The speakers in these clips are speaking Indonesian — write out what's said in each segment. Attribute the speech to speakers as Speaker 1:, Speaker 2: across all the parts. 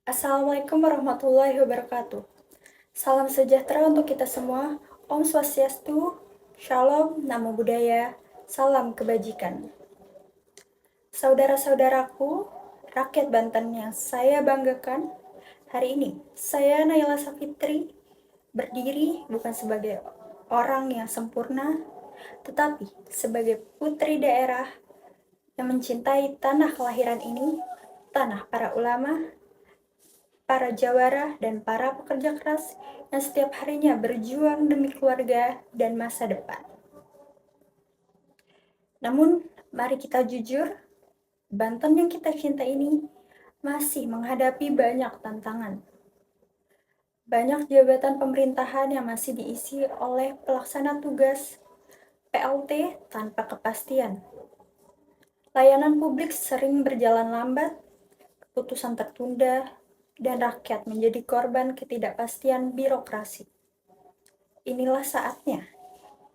Speaker 1: Assalamualaikum warahmatullahi wabarakatuh. Salam sejahtera untuk kita semua. Om Swastiastu, Shalom, Namo Buddhaya, Salam Kebajikan. Saudara-saudaraku, rakyat Banten yang saya banggakan, hari ini saya Naila Safitri berdiri bukan sebagai orang yang sempurna, tetapi sebagai putri daerah yang mencintai tanah kelahiran ini, tanah para ulama, para jawara, dan para pekerja keras yang setiap harinya berjuang demi keluarga dan masa depan. Namun, mari kita jujur, Banten yang kita cinta ini masih menghadapi banyak tantangan. Banyak jabatan pemerintahan yang masih diisi oleh pelaksana tugas PLT tanpa kepastian. Layanan publik sering berjalan lambat, keputusan tertunda, dan rakyat menjadi korban ketidakpastian birokrasi. Inilah saatnya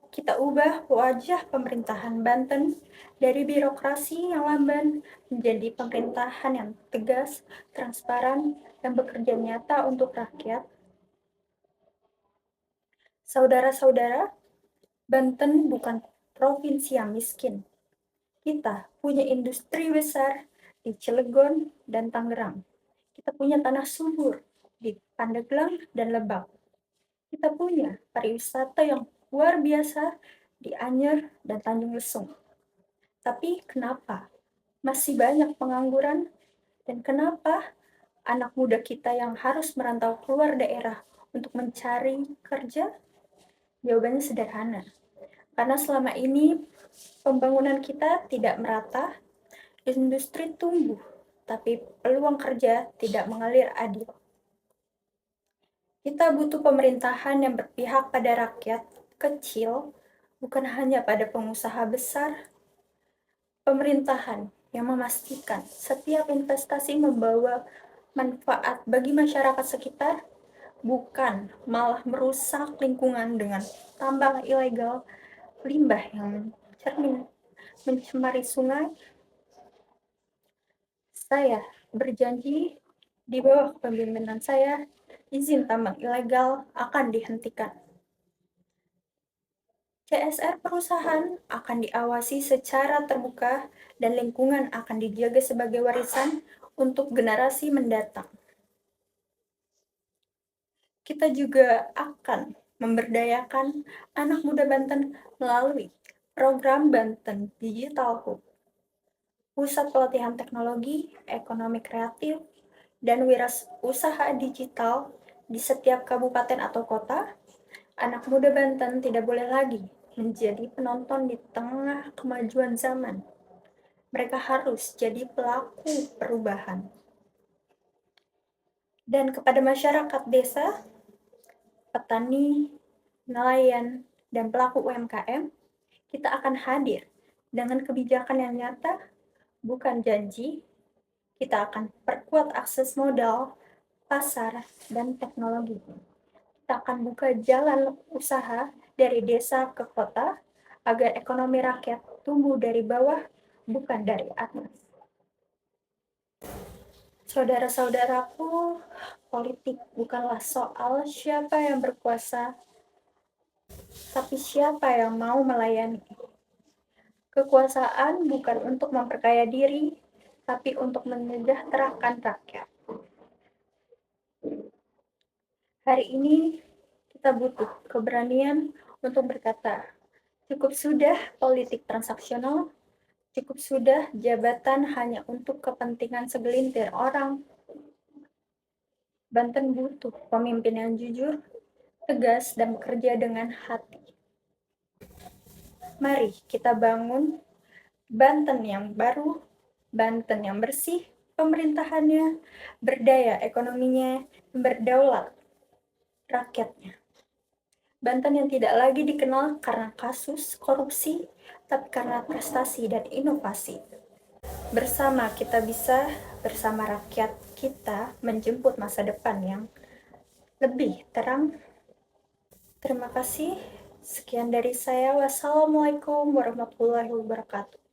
Speaker 1: kita ubah wajah pemerintahan Banten dari birokrasi yang lamban menjadi pemerintahan yang tegas, transparan, dan bekerja nyata untuk rakyat. Saudara-saudara, Banten bukan provinsi yang miskin. Kita punya industri besar di Cilegon dan Tangerang. Kita punya tanah subur di Pandeglang dan Lebak. Kita punya pariwisata yang luar biasa di Anyer dan Tanjung Lesung. Tapi kenapa masih banyak pengangguran, dan kenapa anak muda kita yang harus merantau keluar daerah untuk mencari kerja? Jawabannya sederhana. Karena selama ini pembangunan kita tidak merata, industri tumbuh, tapi peluang kerja tidak mengalir adil. Kita butuh pemerintahan yang berpihak pada rakyat kecil, bukan hanya pada pengusaha besar. Pemerintahan yang memastikan setiap investasi membawa manfaat bagi masyarakat sekitar, bukan malah merusak lingkungan dengan tambang ilegal, limbah yang mencemari sungai. Saya berjanji di bawah kepemimpinan saya, izin tambang ilegal akan dihentikan. CSR perusahaan akan diawasi secara terbuka dan lingkungan akan dijaga sebagai warisan untuk generasi mendatang. Kita juga akan memberdayakan anak muda Banten melalui program Banten Digital Hub, pusat pelatihan teknologi, ekonomi kreatif, dan wirausaha digital di setiap kabupaten atau kota. Anak muda Banten tidak boleh lagi menjadi penonton di tengah kemajuan zaman. Mereka harus jadi pelaku perubahan. Dan kepada masyarakat desa, petani, nelayan, dan pelaku UMKM, kita akan hadir dengan kebijakan yang nyata, bukan janji. Kita akan perkuat akses modal, pasar, dan teknologi. Kita akan buka jalan usaha dari desa ke kota agar ekonomi rakyat tumbuh dari bawah, bukan dari atas. Saudara-saudaraku, politik bukanlah soal siapa yang berkuasa, tapi siapa yang mau melayani. Kekuasaan bukan untuk memperkaya diri, tapi untuk mensejahterakan rakyat. Hari ini kita butuh keberanian untuk berkata, cukup sudah politik transaksional, cukup sudah jabatan hanya untuk kepentingan segelintir orang. Banten butuh pemimpin yang jujur, tegas, dan bekerja dengan hati. Mari kita bangun Banten yang baru, Banten yang bersih, pemerintahannya, berdaya ekonominya, berdaulat rakyatnya. Banten yang tidak lagi dikenal karena kasus korupsi, tapi karena prestasi dan inovasi. Bersama kita bisa, bersama rakyat kita menjemput masa depan yang lebih terang. Terima kasih. Sekian dari saya. Wassalamualaikum warahmatullahi wabarakatuh.